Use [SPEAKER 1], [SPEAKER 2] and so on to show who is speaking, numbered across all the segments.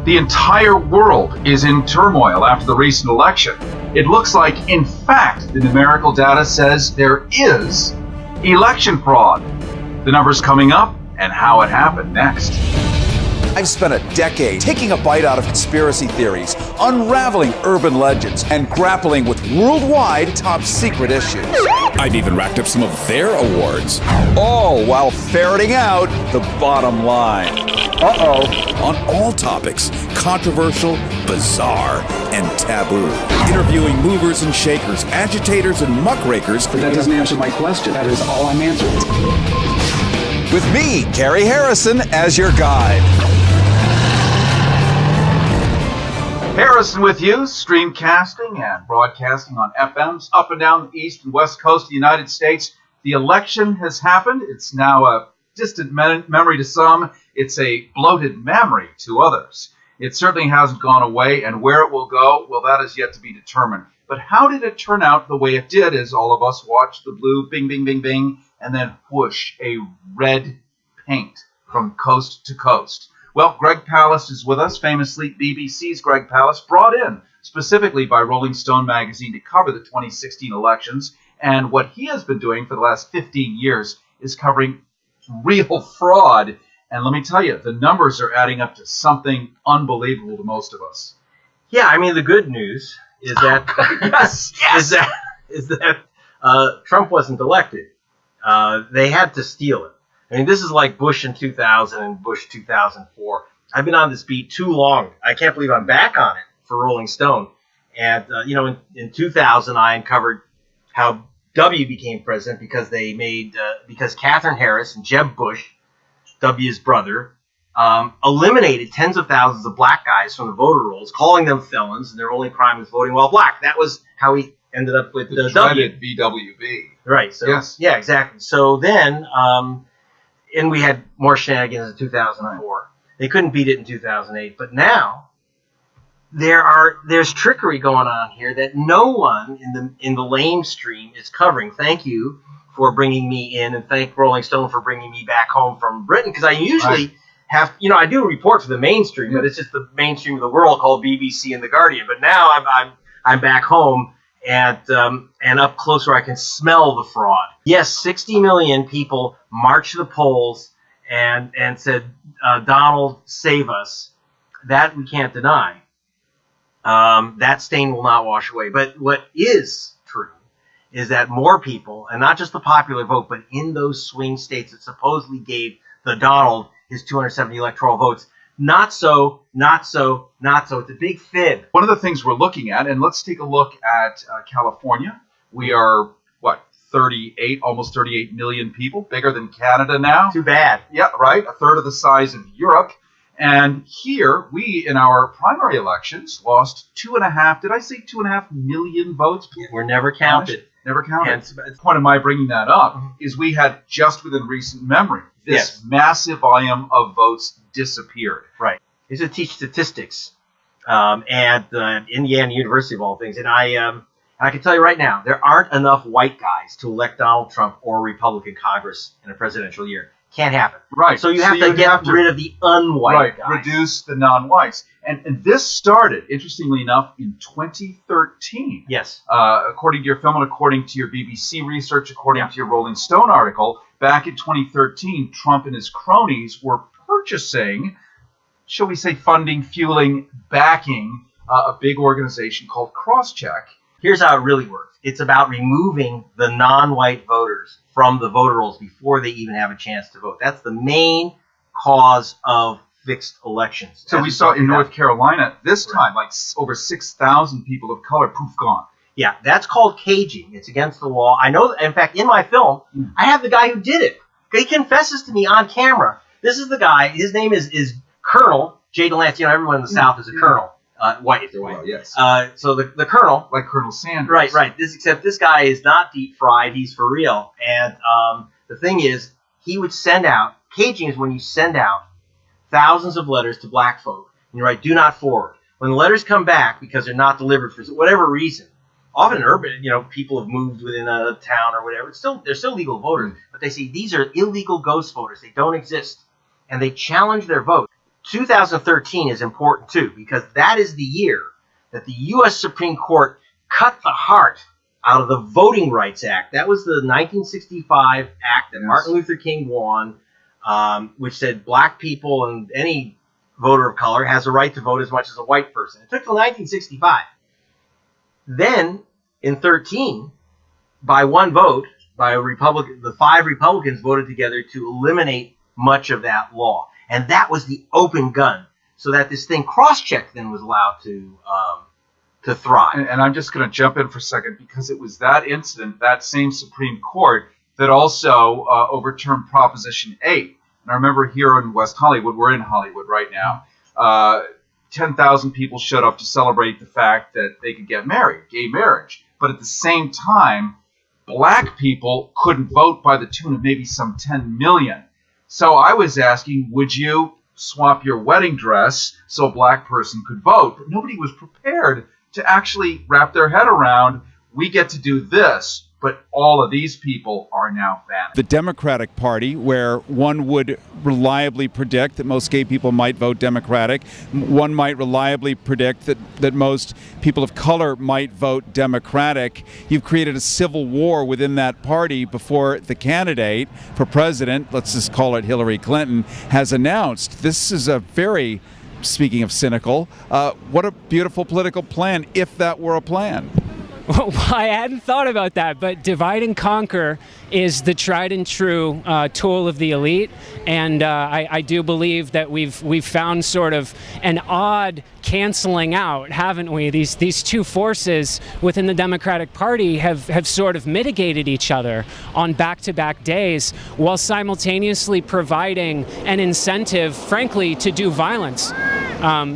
[SPEAKER 1] The entire world is in turmoil after the recent election. It looks like, in fact, the numerical data says there is election fraud. The numbers coming up and how it happened next.
[SPEAKER 2] I've spent a decade taking a bite out of conspiracy theories, unraveling urban legends, and grappling with worldwide top secret issues.
[SPEAKER 3] I've even racked up some of their awards.
[SPEAKER 2] All while ferreting out the bottom line.
[SPEAKER 3] On all topics, controversial, bizarre, and taboo. Interviewing movers and shakers, agitators and muckrakers.
[SPEAKER 4] But that doesn't answer my question. That is all I'm answering.
[SPEAKER 2] With me, GOHarrison, as your guide.
[SPEAKER 1] Harrison with you, streamcasting and broadcasting on FMs up and down the east and west coast of the United States. The election has happened. It's now a distant memory to some. It's a bloated memory to others. It certainly hasn't gone away, and where it will go, well, that is yet to be determined. But how did it turn out the way it did as all of us watched the blue bing, bing, bing, bing, and then whoosh, a red paint from coast to coast? Well, Greg Palast is with us, famously BBC's Greg Palast, brought in specifically by Rolling Stone magazine to cover the 2016 elections. And what he has been doing for the last 15 years is covering real fraud. And let me tell you, the numbers are adding up to something unbelievable to most of us.
[SPEAKER 5] Yeah, I mean, the good news is that is that Trump wasn't elected. They had to steal it. I mean, this is like Bush in 2000 and Bush 2004. I've been on this beat too long. I can't believe I'm back on it for Rolling Stone. And, in 2000, I uncovered how W became president because because Katherine Harris and Jeb Bush, W's brother, eliminated tens of thousands of black guys from the voter rolls, calling them felons, and their only crime was voting while black. That was how he ended up with the
[SPEAKER 1] dreaded BWB.
[SPEAKER 5] Right. So,
[SPEAKER 1] yes.
[SPEAKER 5] Yeah, exactly. So then... and we had more shenanigans in 2004. They couldn't beat it in 2008. But now there's trickery going on here that no one in the lamestream is covering. Thank you for bringing me in, and thank Rolling Stone for bringing me back home from Britain, because I usually have, I do a report for the mainstream, but it's just the mainstream of the world called BBC and The Guardian. But now I'm back home. And up close where I can smell the fraud. Yes, 60 million people marched to the polls and said, Donald, save us. That we can't deny. That stain will not wash away. But what is true is that more people, and not just the popular vote, but in those swing states that supposedly gave the Donald his 270 electoral votes, not so. It's a big fib.
[SPEAKER 1] One of the things we're looking at, and let's take a look at California. We are, almost 38 million people, bigger than Canada now.
[SPEAKER 5] Too bad.
[SPEAKER 1] Yeah, right, a third of the size of Europe. And here, we, in our primary elections, lost 2.5 million votes?
[SPEAKER 5] We're never counted.
[SPEAKER 1] Never counted. The point of my bringing that up is we had, just within recent memory, this massive volume of votes disappeared.
[SPEAKER 5] Right. These are teach statistics at Indiana University of all things, and I can tell you right now, there aren't enough white guys to elect Donald Trump or a Republican Congress in a presidential year. Can't happen.
[SPEAKER 1] Right.
[SPEAKER 5] So you have to get rid of the unwhite guys.
[SPEAKER 1] Reduce the non-whites. And this started, interestingly enough, in 2013.
[SPEAKER 5] Yes.
[SPEAKER 1] According to your film and according to your BBC research, according to your Rolling Stone article, back in 2013, Trump and his cronies were purchasing, shall we say, funding, fueling, backing a big organization called Crosscheck.
[SPEAKER 5] Here's how it really works. It's about removing the non-white voters from the voter rolls before they even have a chance to vote. That's the main cause of fixed elections.
[SPEAKER 1] So we saw in North Carolina this time, like over 6,000 people of color, poof, gone.
[SPEAKER 5] Yeah, that's called caging. It's against the law. I know, in fact, in my film, I have the guy who did it. He confesses to me on camera. This is the guy. His name is Colonel Jay DeLance. Everyone in the South is a colonel. White, if they're white.
[SPEAKER 1] Well, yes.
[SPEAKER 5] So the colonel,
[SPEAKER 1] like Colonel Sanders.
[SPEAKER 5] Right. Except this guy is not deep fried; he's for real. And the thing is, he would send out caging is when you send out thousands of letters to black folk, and you write "Do not forward." When the letters come back because they're not delivered for whatever reason, often urban, people have moved within a town or whatever. They're still legal voters, but they say these are illegal ghost voters. They don't exist, and they challenge their vote. 2013 is important too, because that is the year that the U.S. Supreme Court cut the heart out of the Voting Rights Act. That was the 1965 act that Martin Luther King won, which said black people and any voter of color has a right to vote as much as a white person. It took till 1965. Then, in 13, by one vote, the 5 Republicans voted together to eliminate much of that law. And that was the open gun, so that this thing cross-check then was allowed to thrive.
[SPEAKER 1] And I'm just going to jump in for a second, because it was that incident, that same Supreme Court, that also overturned Proposition 8. And I remember here in West Hollywood, we're in Hollywood right now, 10,000 people showed up to celebrate the fact that they could get married, gay marriage. But at the same time, black people couldn't vote by the tune of maybe some 10 million. So I was asking, would you swap your wedding dress so a black person could vote? But nobody was prepared to actually wrap their head around, we get to do this, but all of these people are now vanished.
[SPEAKER 3] The Democratic Party, where one would reliably predict that most gay people might vote Democratic, one might reliably predict that most people of color might vote Democratic. You've created a civil war within that party before the candidate for president, let's just call it Hillary Clinton, has announced. This is a very, speaking of cynical, what a beautiful political plan, if that were a plan.
[SPEAKER 6] Well, I hadn't thought about that, but divide and conquer is the tried and true tool of the elite, and I do believe that we've found sort of an odd canceling out, haven't we? These two forces within the Democratic Party have sort of mitigated each other on back-to-back days, while simultaneously providing an incentive, frankly, to do violence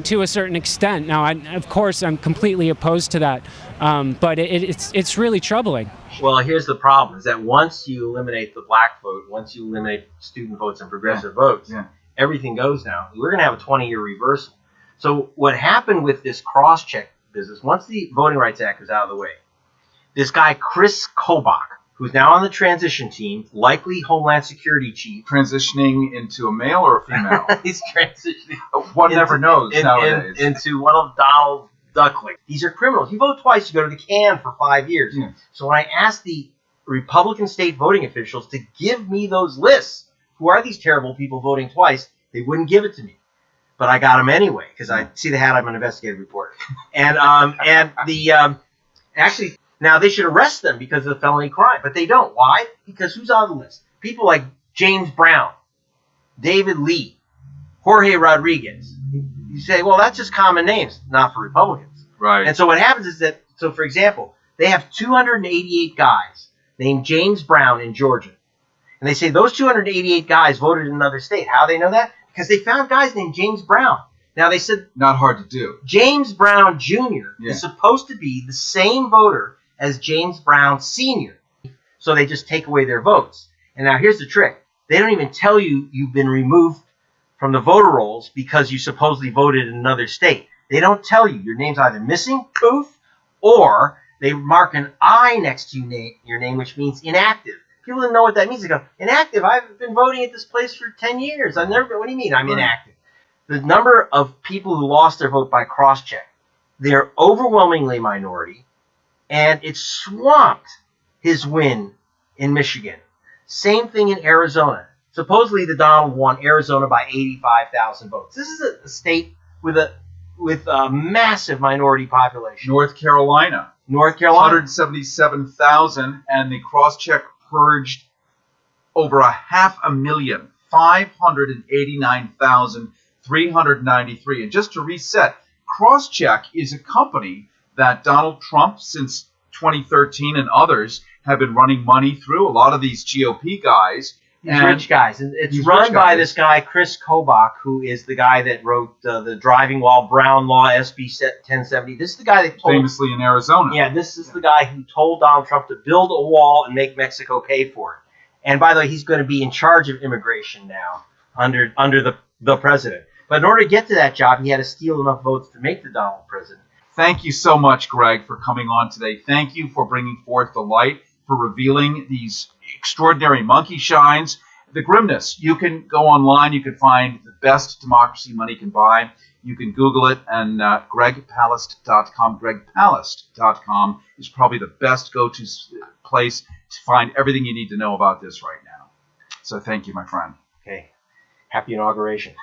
[SPEAKER 6] to a certain extent. Now, of course, I'm completely opposed to that. But it's really troubling.
[SPEAKER 5] Well, here's the problem, is that once you eliminate the black vote, once you eliminate student votes and progressive votes, everything goes now. We're going to have a 20-year reversal. So what happened with this cross-check business, once the Voting Rights Act was out of the way, this guy, Chris Kobach, who's now on the transition team, likely Homeland Security chief.
[SPEAKER 1] Transitioning into a male or a female?
[SPEAKER 5] He's transitioning.
[SPEAKER 1] One never knows nowadays.
[SPEAKER 5] Into one of Donald Duckling. These are criminals. You vote twice, you go to the can for 5 years. So when I asked the Republican state voting officials to give me those lists, who are these terrible people voting twice, they wouldn't give it to me. But I got them anyway, because I see the hat, I'm an investigative reporter. And actually, now they should arrest them because of felony crime, but they don't. Why? Because who's on the list? People like James Brown, David Lee, Jorge Rodriguez. You say, well, that's just common names, not for Republicans.
[SPEAKER 1] Right.
[SPEAKER 5] And so what happens is that, so for example, they have 288 guys named James Brown in Georgia. And they say those 288 guys voted in another state. How do they know that? Because they found guys named James Brown. Now they said,
[SPEAKER 1] not hard to do.
[SPEAKER 5] James Brown Jr. is supposed to be the same voter as James Brown Sr. So they just take away their votes. And now here's the trick. They don't even tell you you've been removed from the voter rolls because you supposedly voted in another state. They don't tell you. Your name's either missing, poof, or they mark an I next to your name, which means inactive. People didn't know what that means. They go, inactive? I've been voting at this place for 10 years. I've never. What do you mean I'm inactive? The number of people who lost their vote by cross-check, they're overwhelmingly minority, and it swamped his win in Michigan. Same thing in Arizona. Supposedly, the Donald won Arizona by 85,000 votes. This is a state with a massive minority population.
[SPEAKER 1] North Carolina. 177,000, and the cross-check purged over 500,000, 589,393. And just to reset, cross-check is a company that Donald Trump, since 2013, and others have been running money through. A lot of these GOP guys.
[SPEAKER 5] These rich guys. And it's run by this guy, Chris Kobach, who is the guy that wrote the Driving While Brown Law, SB 1070. This is the guy that told...
[SPEAKER 1] Famously in Arizona.
[SPEAKER 5] Yeah, this is the guy who told Donald Trump to build a wall and make Mexico pay for it. And by the way, he's going to be in charge of immigration now under the president. But in order to get to that job, he had to steal enough votes to make the Donald president.
[SPEAKER 1] Thank you so much, Greg, for coming on today. Thank you for bringing forth the light, for revealing these extraordinary monkey shines. The grimness. You can go online. You can find the best democracy money can buy. You can Google it, and gregpalast.com, gregpalast.com is probably the best go-to place to find everything you need to know about this right now. So thank you, my friend.
[SPEAKER 5] Okay. Happy inauguration.